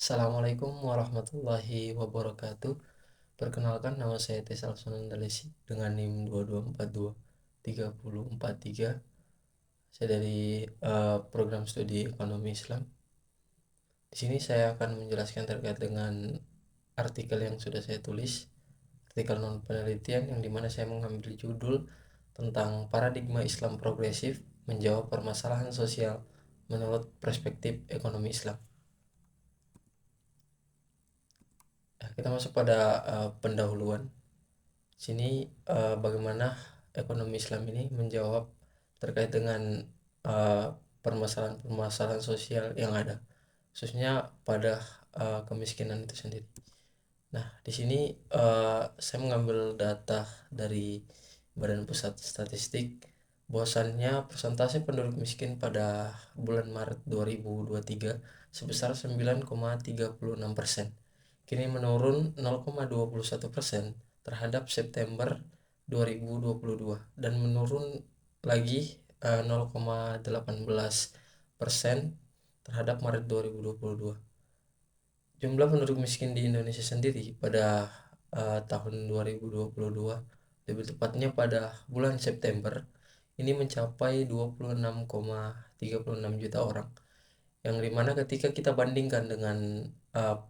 Assalamualaikum warahmatullahi wabarakatuh. Perkenalkan, nama saya Tesal Sonandalesi dengan NIM 22423043. Saya dari program studi ekonomi Islam. Di sini saya akan menjelaskan terkait dengan artikel yang sudah saya tulis, artikel non penelitian yang dimana saya mengambil judul tentang paradigma Islam progresif menjawab permasalahan sosial menurut perspektif ekonomi Islam. Nah, kita masuk pada pendahuluan. Sini bagaimana ekonomi Islam ini menjawab terkait dengan eh, permasalahan-permasalahan sosial yang ada, khususnya pada kemiskinan itu sendiri. Nah, di sini saya mengambil data dari Badan Pusat Statistik bahwasannya persentase penduduk miskin pada bulan Maret 2023 sebesar 9,36%. Kini menurun 0,21% terhadap September 2022 dan menurun lagi 0,18% terhadap Maret 2022. Jumlah penduduk miskin di Indonesia sendiri pada tahun 2022, lebih tepatnya pada bulan September, ini mencapai 26,36 juta orang. Yang dimana ketika kita bandingkan dengan uh,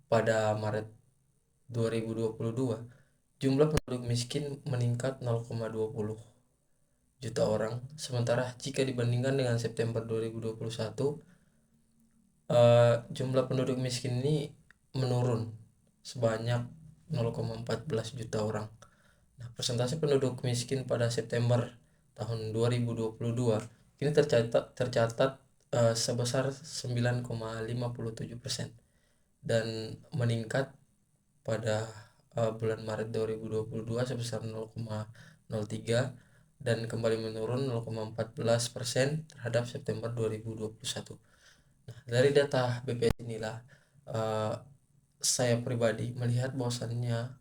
pada Maret 2022, jumlah penduduk miskin meningkat 0,20 juta orang. Sementara jika dibandingkan dengan September 2021, jumlah penduduk miskin ini menurun sebanyak 0,14 juta orang. Nah, persentase penduduk miskin pada September tahun 2022 ini tercatat sebesar 9,57% dan meningkat pada bulan Maret 2022 sebesar 0,03 dan kembali menurun 0,14% terhadap September 2021. Nah, dari data BPS inilah uh, saya pribadi melihat bahwasannya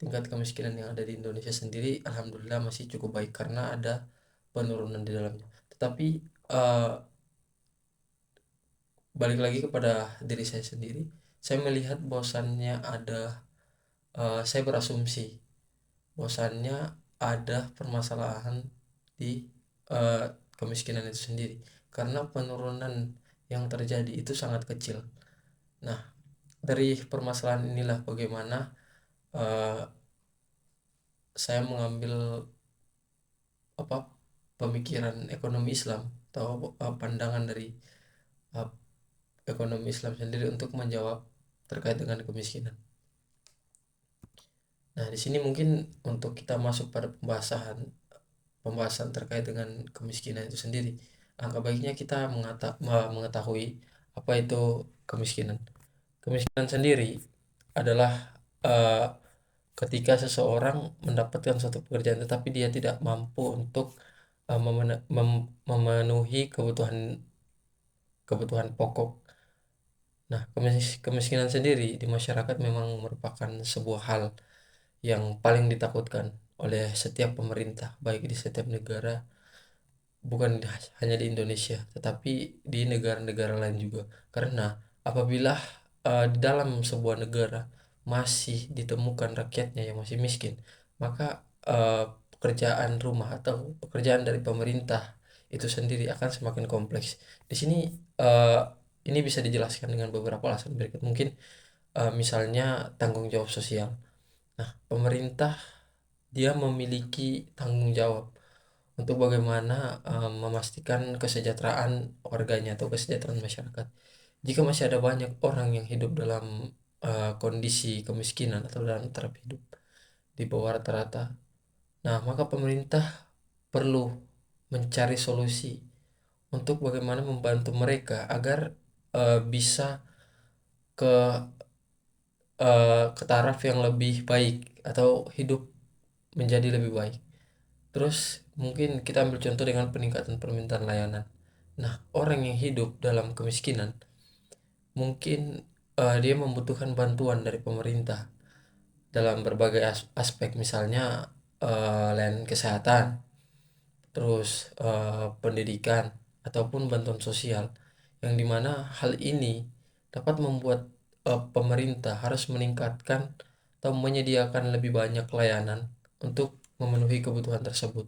tingkat kemiskinan yang ada di Indonesia sendiri alhamdulillah masih cukup baik karena ada penurunan di dalamnya. Tetapi uh, balik lagi kepada diri saya sendiri, saya melihat bahwasannya saya berasumsi bahwasannya ada permasalahan di uh, kemiskinan itu sendiri karena penurunan yang terjadi itu sangat kecil. Nah, dari permasalahan inilah bagaimana uh, saya mengambil apa pemikiran ekonomi Islam atau pandangan dari uh, ekonomi Islam sendiri untuk menjawab terkait dengan kemiskinan. Nah, di sini mungkin untuk kita masuk pada pembahasan terkait dengan kemiskinan itu sendiri. Angka baiknya kita mengetahui apa itu kemiskinan. Kemiskinan sendiri adalah uh, ketika seseorang mendapatkan suatu pekerjaan tetapi dia tidak mampu untuk memenuhi kebutuhan kebutuhan pokok. Nah, kemiskinan sendiri di masyarakat memang merupakan sebuah hal yang paling ditakutkan oleh setiap pemerintah, baik di setiap negara, bukan hanya di Indonesia, tetapi di negara-negara lain juga. Karena apabila di dalam sebuah negara masih ditemukan rakyatnya yang masih miskin, maka pekerjaan rumah atau pekerjaan dari pemerintah itu sendiri akan semakin kompleks. Di sini eh, ini bisa dijelaskan dengan beberapa alasan berikut. Mungkin misalnya tanggung jawab sosial. Nah, pemerintah dia memiliki tanggung jawab untuk bagaimana memastikan kesejahteraan warganya atau kesejahteraan masyarakat. Jika masih ada banyak orang yang hidup dalam kondisi kemiskinan atau dalam taraf hidup di bawah rata-rata, nah maka pemerintah perlu mencari solusi untuk bagaimana membantu mereka agar bisa ke ke taraf yang lebih baik atau hidup menjadi lebih baik. Terus mungkin kita ambil contoh dengan peningkatan permintaan layanan. Nah, orang yang hidup dalam kemiskinan mungkin dia membutuhkan bantuan dari pemerintah dalam berbagai aspek, misalnya layanan kesehatan, terus pendidikan ataupun bantuan sosial, yang dimana hal ini dapat membuat pemerintah harus meningkatkan atau menyediakan lebih banyak layanan untuk memenuhi kebutuhan tersebut.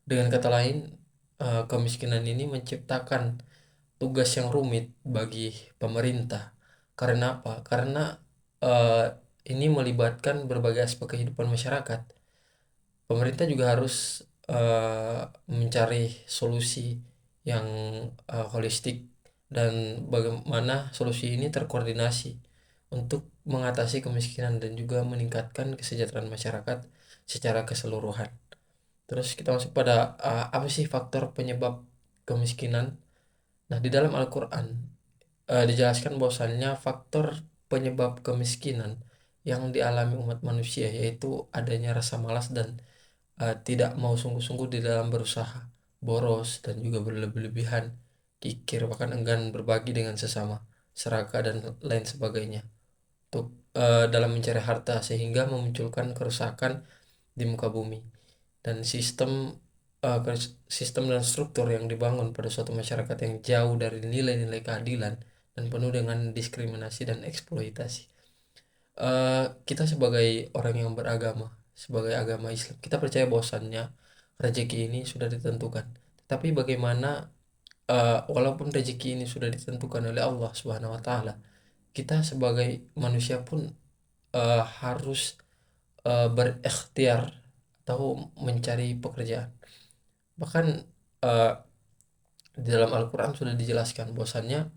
Dengan kata lain, kemiskinan ini menciptakan tugas yang rumit bagi pemerintah. Karena apa? Karena eh, ini melibatkan berbagai aspek kehidupan masyarakat. Pemerintah juga harus mencari solusi yang holistik, dan bagaimana solusi ini terkoordinasi untuk mengatasi kemiskinan dan juga meningkatkan kesejahteraan masyarakat secara keseluruhan. Terus kita masuk pada apa sih faktor penyebab kemiskinan? Nah, di dalam Al-Quran dijelaskan bahwasannya faktor penyebab kemiskinan yang dialami umat manusia yaitu adanya rasa malas dan tidak mau sungguh-sungguh di dalam berusaha, boros dan juga berlebih-lebihan, kikir bahkan enggan berbagi dengan sesama, serakah dan lain sebagainya untuk dalam mencari harta sehingga memunculkan kerusakan di muka bumi. Dan sistem dan struktur yang dibangun pada suatu masyarakat yang jauh dari nilai-nilai keadilan dan penuh dengan diskriminasi dan eksploitasi. Kita sebagai orang yang beragama, sebagai agama Islam, kita percaya bahwasannya rezeki ini sudah ditentukan. Tapi bagaimana walaupun rezeki ini sudah ditentukan oleh Allah Subhanahu wa taala, kita sebagai manusia pun harus berikhtiar atau mencari pekerjaan. Bahkan eh, di dalam Al-Quran sudah dijelaskan bahwasannya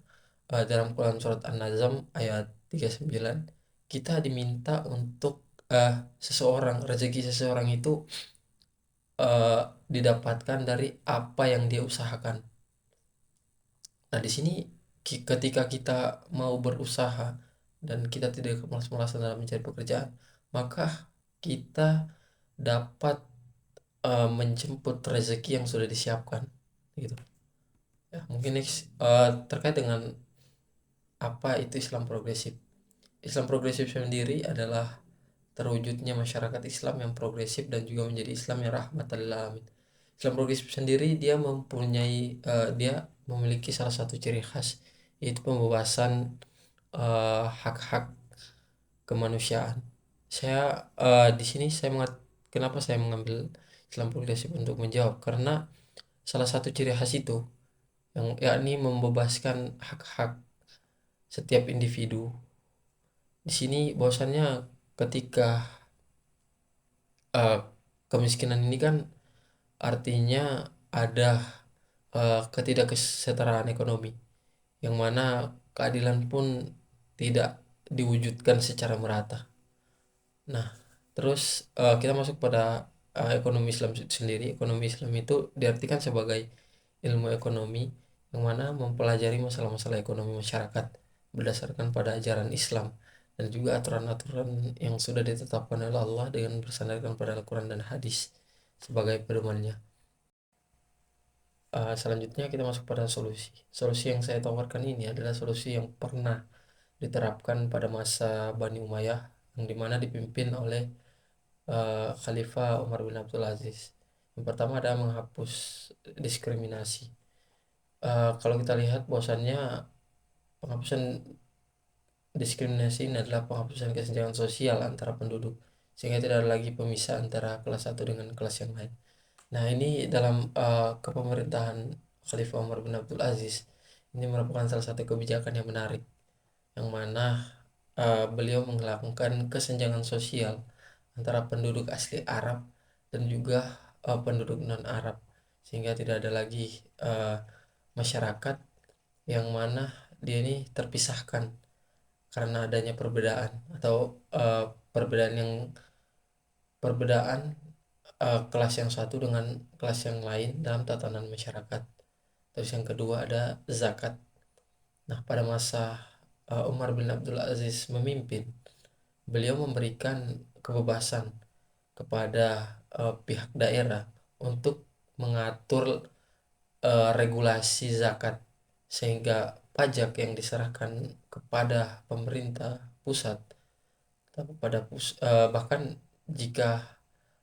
dalam Quran surat An-Nazm ayat 39 kita diminta untuk seseorang, rezeki seseorang itu eh, didapatkan dari apa yang dia usahakan. Nah, di sini ketika kita mau berusaha dan kita tidak malas-malasan dalam mencari pekerjaan, maka kita dapat menjemput rezeki yang sudah disiapkan, gitu. Ya, mungkin next terkait dengan apa itu Islam progresif. Islam progresif sendiri adalah terwujudnya masyarakat Islam yang progresif dan juga menjadi Islam yang rahmatan lil alamin. Islam progresif sendiri dia memiliki salah satu ciri khas, yaitu pembebasan hak-hak kemanusiaan. Di sini kenapa saya mengambil Islam progresif untuk menjawab, karena salah satu ciri khas itu yang yakni membebaskan hak-hak setiap individu. Di sini bahwasannya ketika eh, kemiskinan ini kan artinya ada ketidaksetaraan ekonomi, yang mana keadilan pun tidak diwujudkan secara merata. Nah, terus kita masuk pada ekonomi Islam sendiri. Ekonomi Islam itu diartikan sebagai ilmu ekonomi yang mana mempelajari masalah-masalah ekonomi masyarakat berdasarkan pada ajaran Islam dan juga aturan-aturan yang sudah ditetapkan oleh Allah dengan bersandarkan pada Al-Quran dan hadis sebagai pedomannya. Selanjutnya kita masuk pada solusi. Solusi yang saya tawarkan ini adalah solusi yang pernah diterapkan pada masa Bani Umayyah yang dimana dipimpin oleh Khalifah Umar bin Abdul Aziz. Yang pertama adalah menghapus diskriminasi. Kalau kita lihat bahwasannya penghapusan diskriminasi ini adalah penghapusan kesenjangan sosial antara penduduk, sehingga tidak ada lagi pemisah antara kelas satu dengan kelas yang lain. Nah, ini dalam kepemerintahan Khalifah Umar bin Abdul Aziz, ini merupakan salah satu kebijakan yang menarik, yang mana beliau menghilangkan kesenjangan sosial antara penduduk asli Arab dan juga penduduk non-Arab, sehingga tidak ada lagi masyarakat yang mana dia ini terpisahkan karena adanya perbedaan atau eh, perbedaan yang perbedaan kelas yang satu dengan kelas yang lain dalam tatanan masyarakat. Terus yang kedua ada zakat. Nah, pada masa Umar bin Abdul Aziz memimpin, beliau memberikan kebebasan kepada pihak daerah untuk mengatur regulasi zakat, sehingga pajak yang diserahkan kepada pemerintah pusat atau bahkan jika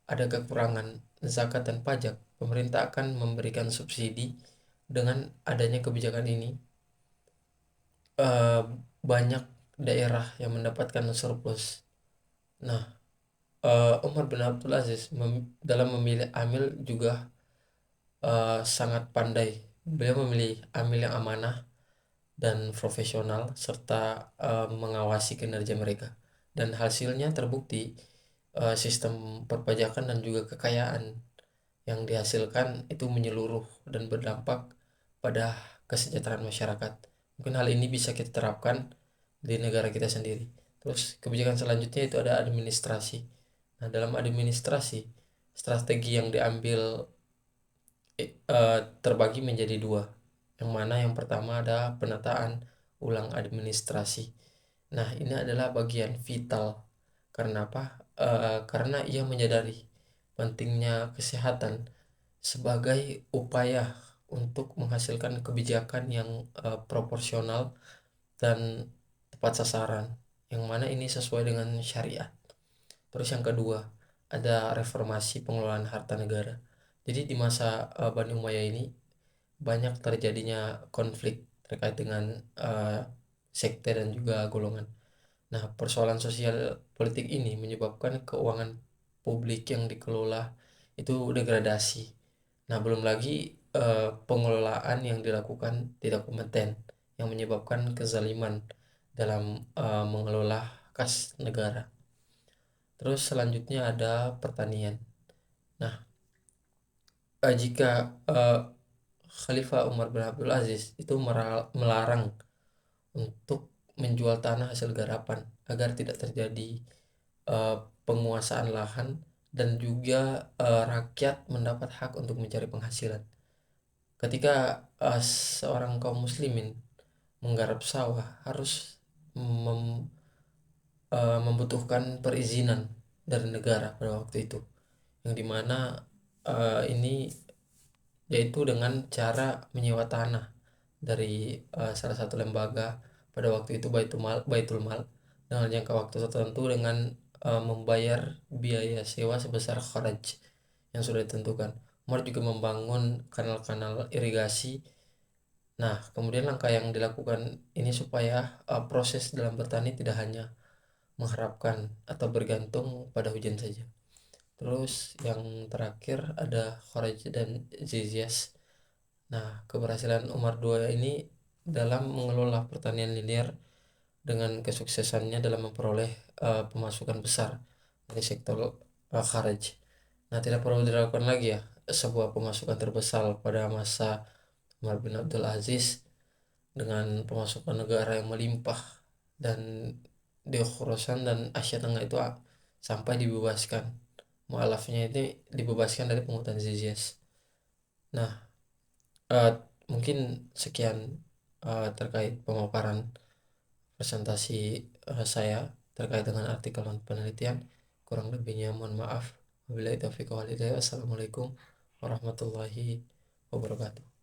ada kekurangan zakat dan pajak, pemerintah akan memberikan subsidi. Dengan adanya kebijakan ini, eh, banyak daerah yang mendapatkan surplus. Nah, Umar bin Abdul Aziz dalam memilih amil juga sangat pandai. Beliau memilih amil yang amanah dan profesional serta mengawasi kinerja mereka. Dan hasilnya terbukti sistem perpajakan dan juga kekayaan yang dihasilkan itu menyeluruh dan berdampak pada kesejahteraan masyarakat. Mungkin hal ini bisa kita terapkan di negara kita sendiri. Terus kebijakan selanjutnya itu ada administrasi. Nah, dalam administrasi, strategi yang diambil terbagi menjadi dua. Yang mana yang pertama ada penataan ulang administrasi. Nah, ini adalah bagian vital. Karena apa? Karena ia menyadari pentingnya kesehatan sebagai upaya untuk menghasilkan kebijakan yang proporsional dan tepat sasaran, yang mana ini sesuai dengan syariat. Terus yang kedua, ada reformasi pengelolaan harta negara. Jadi di masa Bani Umayyah ini banyak terjadinya konflik terkait dengan sekte dan juga golongan. Nah, persoalan sosial politik ini menyebabkan keuangan publik yang dikelola itu degradasi. Nah, belum lagi pengelolaan yang dilakukan tidak kompeten yang menyebabkan kezaliman dalam mengelola kas negara. Terus selanjutnya ada pertanian. Nah, jika Khalifah Umar bin Abdul Aziz itu melarang untuk menjual tanah hasil garapan agar tidak terjadi eh, penguasaan lahan dan juga rakyat mendapat hak untuk mencari penghasilan. Ketika seorang kaum muslimin menggarap sawah harus mem- membutuhkan perizinan dari negara pada waktu itu, yang dimana ini yaitu dengan cara menyewa tanah dari salah satu lembaga, pada waktu itu Baitul Mal, dengan jangka waktu tertentu dengan membayar biaya sewa sebesar kharaj yang sudah ditentukan. Umar juga membangun kanal-kanal irigasi. Nah, kemudian langkah yang dilakukan ini supaya proses dalam bertani tidak hanya mengharapkan atau bergantung pada hujan saja. Terus yang terakhir ada kharaj dan jizyas. Nah, keberhasilan Umar II ini dalam mengelola pertanian linear dengan kesuksesannya dalam memperoleh pemasukan besar dari sektor kharaj. Nah, tidak perlu diragukan lagi ya, sebuah pemasukan terbesar pada masa Umar bin Abdul Aziz dengan pemasukan negara yang melimpah, dan di Khurasan dan Asia Tengah itu sampai dibebaskan. Mualafnya ini dibebaskan dari pungutan jizyas. Nah, eh, mungkin sekian terkait pemaparan presentasi saya terkait dengan artikel dan penelitian. Kurang lebihnya mohon maaf. Wabillahi taufiq wal hidayah. Wassalamualaikum warahmatullahi wabarakatuh.